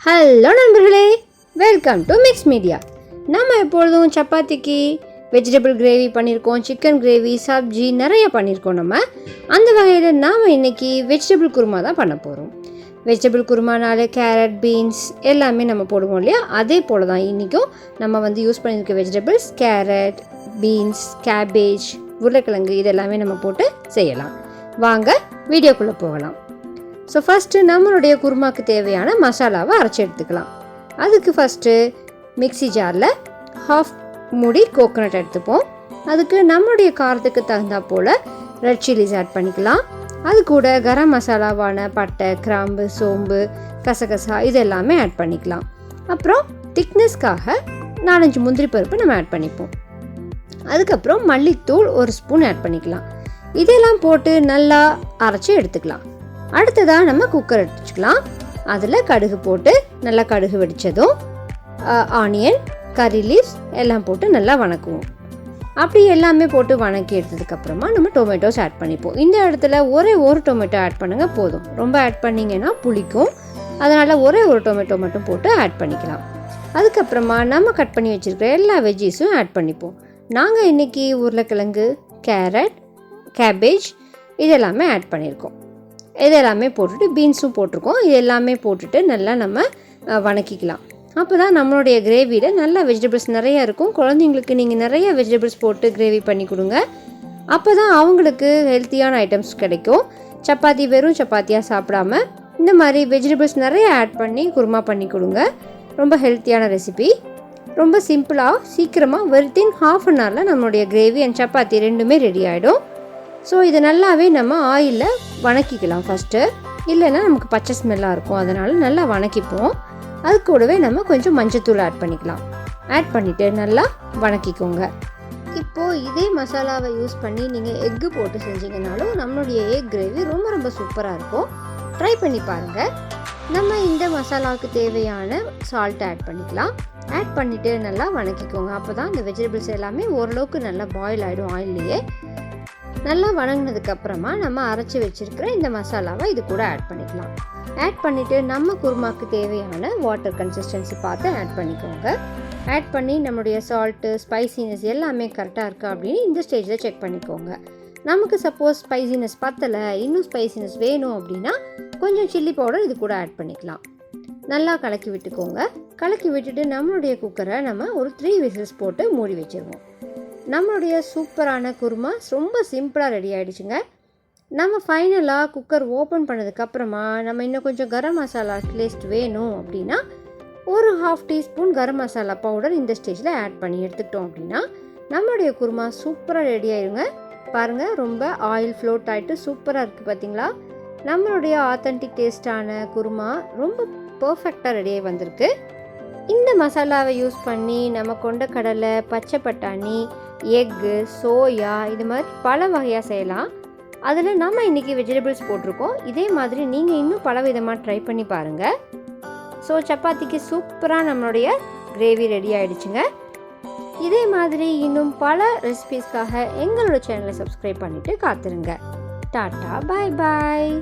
Hello நண்பர்களே, welcome to mix media. நம்ம எப்பொழுதும் சப்பாத்திக்கு வெஜிடபிள் கிரேவி பண்ணியிருக்கோம், சிக்கன் கிரேவி, சப்ஜி நிறைய பண்ணியிருக்கோம். நம்ம அந்த வகையில் நாம் இன்றைக்கி வெஜிடபிள் குருமா தான் பண்ண போகிறோம். வெஜிடபிள் குருமானாலே கேரட், பீன்ஸ் எல்லாமே நம்ம போடுவோம் இல்லையா? அதே போல் தான் இன்றைக்கும் நம்ம யூஸ் பண்ணியிருக்க வெஜிடபிள்ஸ் கேரட், பீன்ஸ், கேபேஜ், உருளைக்கிழங்கு இதெல்லாமே நம்ம போட்டு செய்யலாம். வாங்க வீடியோக்குள்ளே போகலாம். ஸோ ஃபஸ்ட்டு நம்மளுடைய குருமாக்கு தேவையான மசாலாவை அரைச்சி எடுத்துக்கலாம். அதுக்கு ஃபஸ்ட்டு மிக்ஸி ஜாரில் ஹாஃப் மூடி கோகோனட் எடுத்துப்போம். அதுக்கு நம்மளுடைய காரத்துக்கு தகுந்தா போல் ரெட் சில்லிஸ் ஆட் பண்ணிக்கலாம். அது கூட கரம் மசாலாவான பட்டை, கிராம்பு, சோம்பு, கசகசா இது எல்லாமே ஆட் பண்ணிக்கலாம். அப்புறம் திக்னஸ்க்காக 4-5 முந்திரி பருப்பு நம்ம ஆட் பண்ணிப்போம். அதுக்கப்புறம் மல்லித்தூள் 1 ஸ்பூன் ஆட் பண்ணிக்கலாம். இதெல்லாம் போட்டு நல்லா அரைச்சி எடுத்துக்கலாம். அடுத்ததாக நம்ம குக்கர் எடுத்துக்கலாம். அதில் கடுகு போட்டு நல்லா கடுகு வெடித்ததும் ஆனியன், கறி லீவ்ஸ் எல்லாம் போட்டு நல்லா வணக்குவோம். அப்படி எல்லாமே போட்டு வணக்கி எடுத்ததுக்கப்புறமா நம்ம டொமேட்டோஸ் ஆட் பண்ணிப்போம். இந்த இடத்துல ஒரே ஒரு டொமேட்டோ ஆட் பண்ணுங்கள் போதும். ரொம்ப ஆட் பண்ணிங்கன்னா புளிக்கும். அதனால் ஒரே ஒரு டொமேட்டோ மட்டும் போட்டு ஆட் பண்ணிக்கலாம். அதுக்கப்புறமா நம்ம கட் பண்ணி வச்சுருக்கிற எல்லா வெஜ்ஜீஸும் ஆட் பண்ணிப்போம். நாங்கள் இன்றைக்கி உருளைக்கிழங்கு, கேரட், கேபேஜ் இதெல்லாமே ஆட் பண்ணியிருக்கோம். இதெல்லாமே போட்டுட்டு பீன்ஸும் போட்டிருக்கோம். இது எல்லாமே போட்டுட்டு நல்லா நம்ம வணக்கிக்கலாம். அப்போ தான் நம்மளுடைய கிரேவியில் நல்லா வெஜிடபிள்ஸ் நிறையா இருக்கும். குழந்தைங்களுக்கு நீங்கள் நிறைய வெஜிடபிள்ஸ் போட்டு கிரேவி பண்ணி கொடுங்க. அப்போ தான் அவங்களுக்கு ஹெல்த்தியான ஐட்டம்ஸ் கிடைக்கும். சப்பாத்தி வெறும் சப்பாத்தியாக சாப்பிடாம இந்த மாதிரி வெஜிடபிள்ஸ் நிறைய ஆட் பண்ணி குருமா பண்ணி கொடுங்க. ரொம்ப ஹெல்த்தியான ரெசிபி. ரொம்ப சிம்பிளாக சீக்கிரமாக வித்தின் ½ அன் ஹவரில் நம்மளுடைய கிரேவி அண்ட் சப்பாத்தி ரெண்டுமே ரெடி ஆகிடும். ஸோ இது நல்லாவே நம்ம ஆயிலில் வணக்கிக்கலாம் ஃபஸ்ட்டு. இல்லைன்னா நமக்கு பச்சை ஸ்மெல்லாக இருக்கும். அதனால் நல்லா வணக்கிப்போம். அது கூடவே நம்ம கொஞ்சம் மஞ்சத்தூள் ஆட் பண்ணிக்கலாம். ஆட் பண்ணிவிட்டு நல்லா வணக்கிக்கோங்க. இப்போது இதே மசாலாவை யூஸ் பண்ணி நீங்கள் எக்கு போட்டு செஞ்சிங்கனாலும் நம்மளுடைய எக் கிரேவி ரொம்ப ரொம்ப சூப்பராக இருக்கும். ட்ரை பண்ணி பாருங்கள். நம்ம இந்த மசாலாவுக்கு தேவையான சால்ட் ஆட் பண்ணிக்கலாம். ஆட் பண்ணிவிட்டு நல்லா வணக்கிக்கோங்க. அப்போ தான் இந்த வெஜிடபிள்ஸ் எல்லாமே ஓரளவுக்கு நல்லா பாயில் ஆகிடும் ஆயில்லையே. நல்லா வணங்கினதுக்கப்புறமா நம்ம அரைச்சி வச்சுருக்கிற இந்த மசாலாவை இது கூட ஆட் பண்ணிக்கலாம். ஆட் பண்ணிவிட்டு நம்ம குருமாக்கு தேவையான வாட்டர் கன்சிஸ்டன்சி பார்த்து ஆட் பண்ணிக்கோங்க. ஆட் பண்ணி நம்மளுடைய சால்ட்டு, ஸ்பைசினஸ் எல்லாமே கரெக்டாக இருக்கா அப்படின்னு இந்த ஸ்டேஜில் செக் பண்ணிக்கோங்க. நமக்கு சப்போஸ் ஸ்பைசினஸ் பத்தலை, இன்னும் ஸ்பைசினஸ் வேணும் அப்படின்னா கொஞ்சம் சில்லி பவுடர் இது கூட ஆட் பண்ணிக்கலாம். நல்லா கலக்கி விட்டுக்கோங்க. கலக்கி விட்டுட்டு நம்மளுடைய குக்கரை நம்ம ஒரு 3 விசில்ஸ் போட்டு மூடி வச்சுருவோம். நம்மளுடைய சூப்பரான குருமா ரொம்ப சிம்பிளாக ரெடி ஆகிடுச்சுங்க. நம்ம ஃபைனலாக குக்கர் ஓப்பன் பண்ணதுக்கப்புறமா நம்ம இன்னும் கொஞ்சம் கரம் மசாலா டேஸ்ட் வேணும் அப்படின்னா ஒரு ½ டீஸ்பூன் கரம் மசாலா பவுடர் இந்த ஸ்டேஜில் ஆட் பண்ணி எடுத்துக்கிட்டோம் அப்படின்னா நம்மளுடைய குருமா சூப்பராக ரெடி ஆகிடுங்க. பாருங்கள், ரொம்ப ஆயில் ஃப்ளோட் ஆகிட்டு சூப்பராக இருக்குது பார்த்தீங்களா? நம்மளுடைய ஆத்தென்டிக் டேஸ்டான குருமா ரொம்ப பர்ஃபெக்டாக ரெடியாகி வந்திருக்கு. இந்த மசாலாவை யூஸ் பண்ணி நம்ம கொண்ட கடலை, பச்சை பட்டாணி, எக்கு, சோயா இது மாதிரி பல வகையாக செய்யலாம். அதில் நம்ம இன்றைக்கி வெஜிடபிள்ஸ் போட்டிருக்கோம். இதே மாதிரி நீங்கள் இன்னும் பல விதமாக ட்ரை பண்ணி பாருங்கள். ஸோ சப்பாத்திக்கு சூப்பராக நம்மளுடைய கிரேவி ரெடி ஆகிடுச்சுங்க. இதே மாதிரி இன்னும் பல ரெசிபீஸ்க்காக எங்களோட சேனலை சப்ஸ்கிரைப் பண்ணிவிட்டு காத்துருங்க. டாட்டா, பாய் பாய்.